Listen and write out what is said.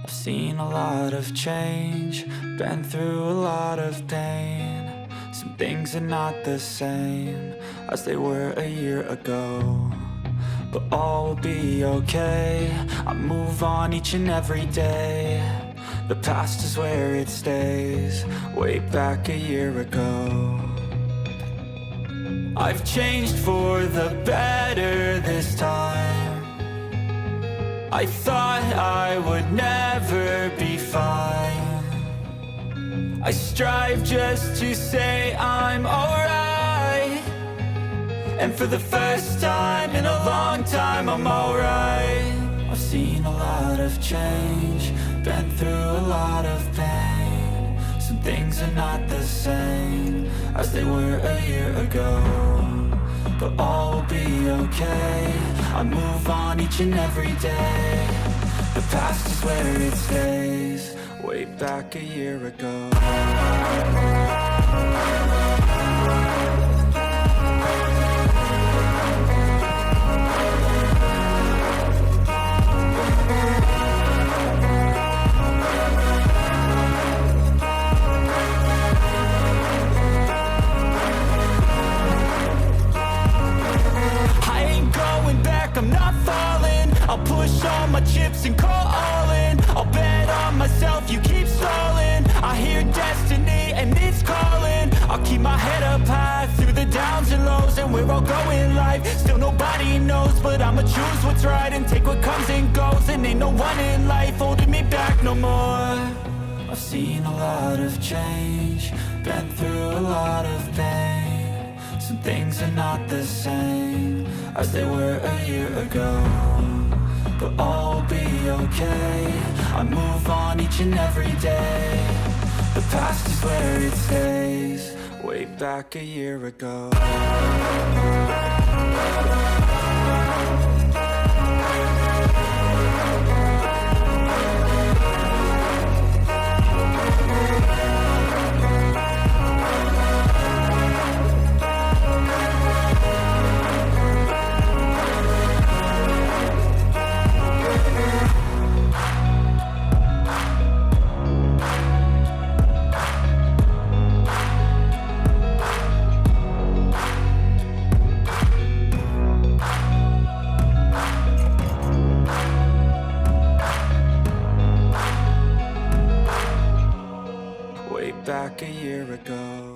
I've seen a lot of change, been through a lot of pain. Some things are not the same as they were a year ago, but all will be okay. I move on each and every day. The past is where it stays, way back a year ago. I've changed for the better this time. I thought I would never be fine. I strive just to say I'm alright, and for the first time in a long time I'm alright. I've seen a lot of change, been through a lot of pain. Some things are not the same as they were a year ago, but all will be okay. I move on each and every day. The past is where it stays, way back a year ago. I'm not falling, I'll push all my chips and call all in. I'll bet on myself, you keep stalling. I hear destiny and it's calling. I'll keep my head up high through the downs and lows, and we're all going life. Still nobody knows, but I'ma choose what's right and take what comes and goes. And ain't no one in life holding me back no more. I've seen a lot of change, been through a lot of pain. Some things are not the same as they were a year ago, but all will be okay. I move on each and every day. The past is where it stays, way back a year ago. Back a year ago.